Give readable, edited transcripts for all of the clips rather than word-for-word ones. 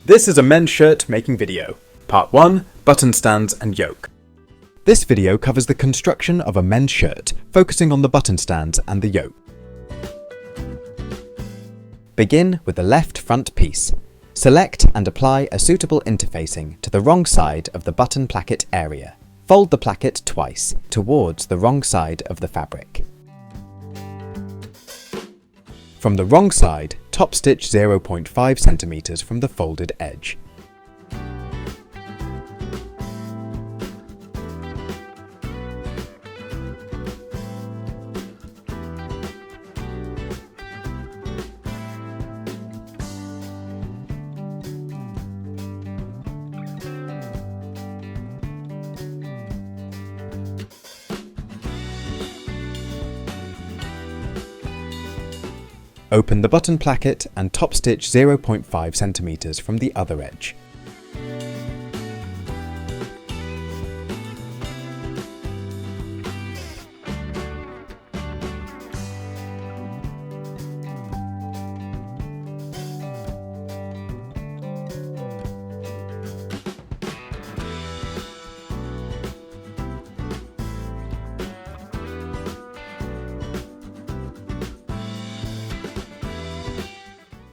This is a men's shirt making video. Part 1, Button Stands and Yoke. This video covers the construction of a men's shirt, focusing on the button stands and the yoke. Begin with the left front piece. Select and apply a suitable interfacing to the wrong side of the button placket area. Fold the placket twice towards the wrong side of the fabric. From the wrong side, top stitch 0.5 cm from the folded edge. Open the button placket and top stitch 0.5 cm from the other edge.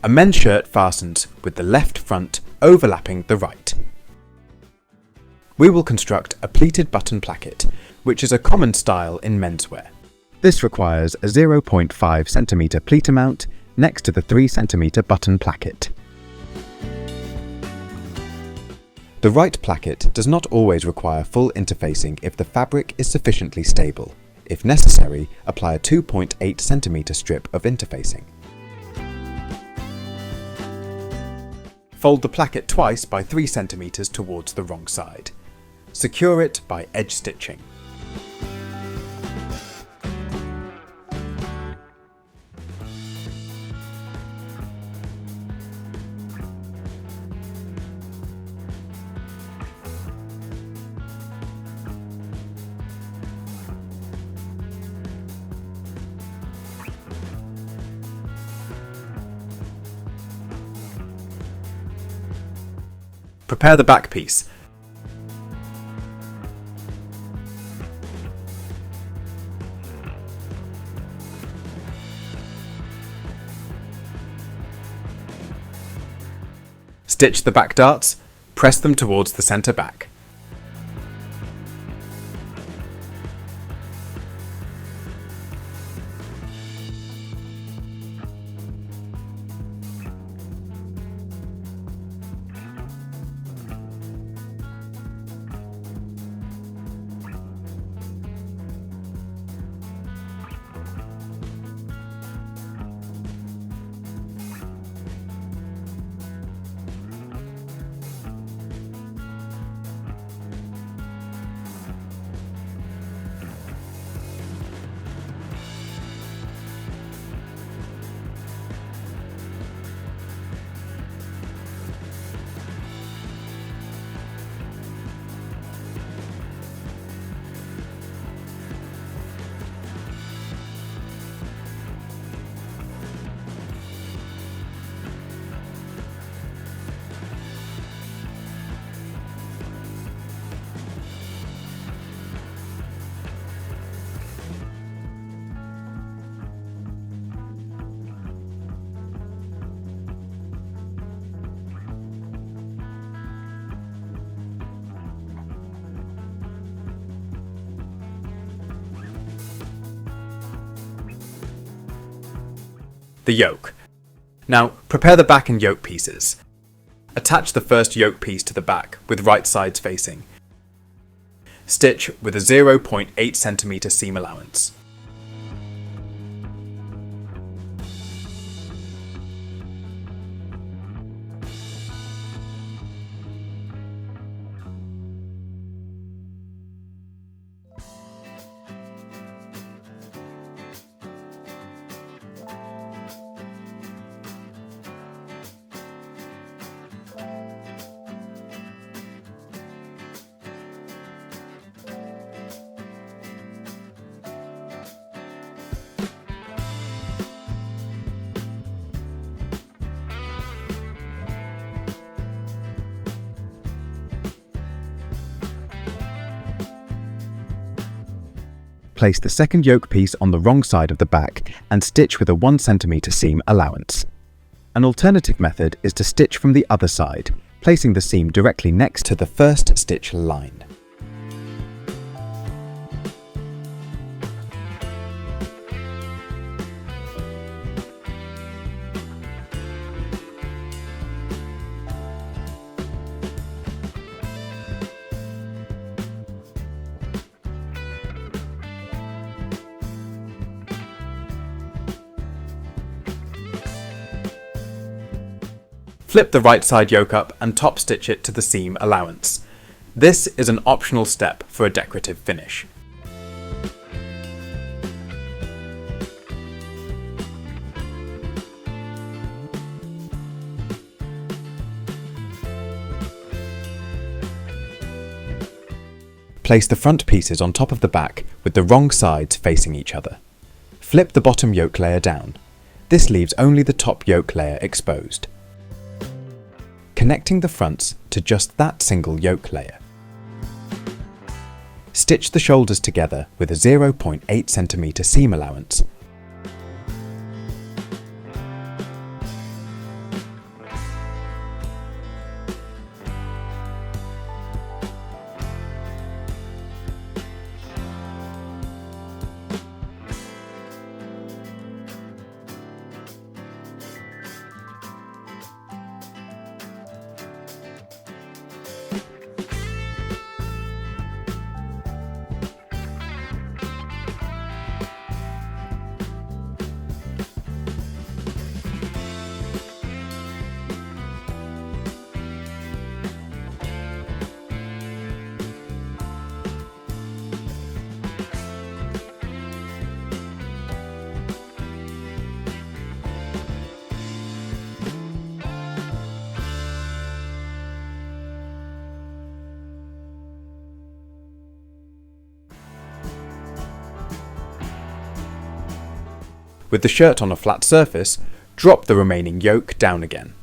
A men's shirt fastens with the left front overlapping the right. We will construct a pleated button placket, which is a common style in menswear. This requires a 0.5 cm pleater mount next to the 3 cm button placket. The right placket does not always require full interfacing if the fabric is sufficiently stable. If necessary, apply a 2.8 cm strip of interfacing. Fold the placket twice by 3 cm towards the wrong side. Secure it by edge stitching. Prepare the back piece. Stitch the back darts, press them towards the centre back. The yoke. Now, prepare the back and yoke pieces. Attach the first yoke piece to the back with right sides facing. Stitch with a 0.8 cm seam allowance. place the second yoke piece on the wrong side of the back and stitch with a 1 cm seam allowance. An alternative method is to stitch from the other side, placing the seam directly next to the first stitch line. Flip the right side yoke up and top stitch it to the seam allowance. This is an optional step for a decorative finish. Place the front pieces on top of the back with the wrong sides facing each other. Flip the bottom yoke layer down. This leaves only the top yoke layer exposed. Connecting the fronts to just that single yoke layer. Stitch the shoulders together with a 0.8 cm seam allowance. With the shirt on a flat surface, drop the remaining yoke down again.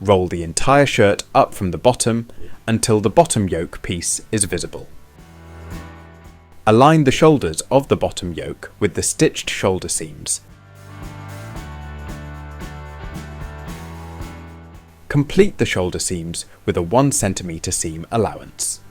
Roll the entire shirt up from the bottom until the bottom yoke piece is visible. Align the shoulders of the bottom yoke with the stitched shoulder seams. Complete the shoulder seams with a 1 cm seam allowance.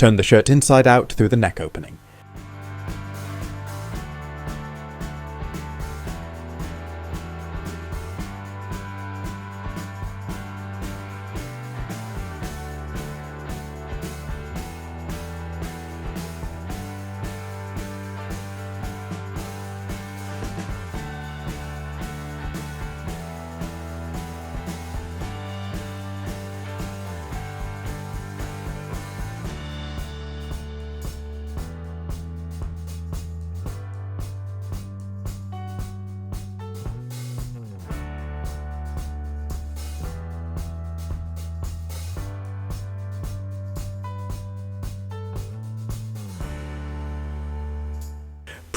Turn the shirt inside out through the neck opening.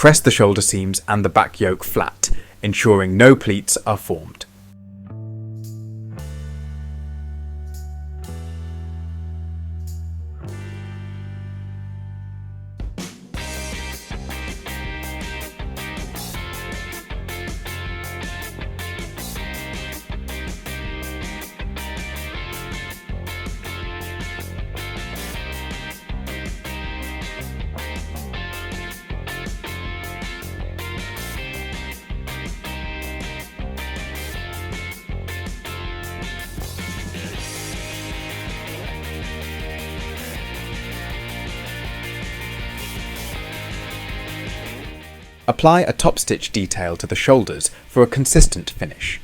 Press the shoulder seams and the back yoke flat, ensuring no pleats are formed. Apply a top stitch detail to the shoulders for a consistent finish.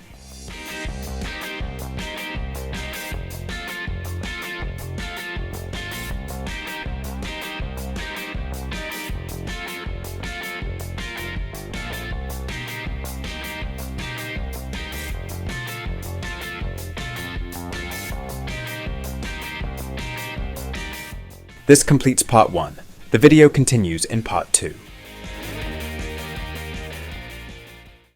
This completes part 1. The video continues in part 2.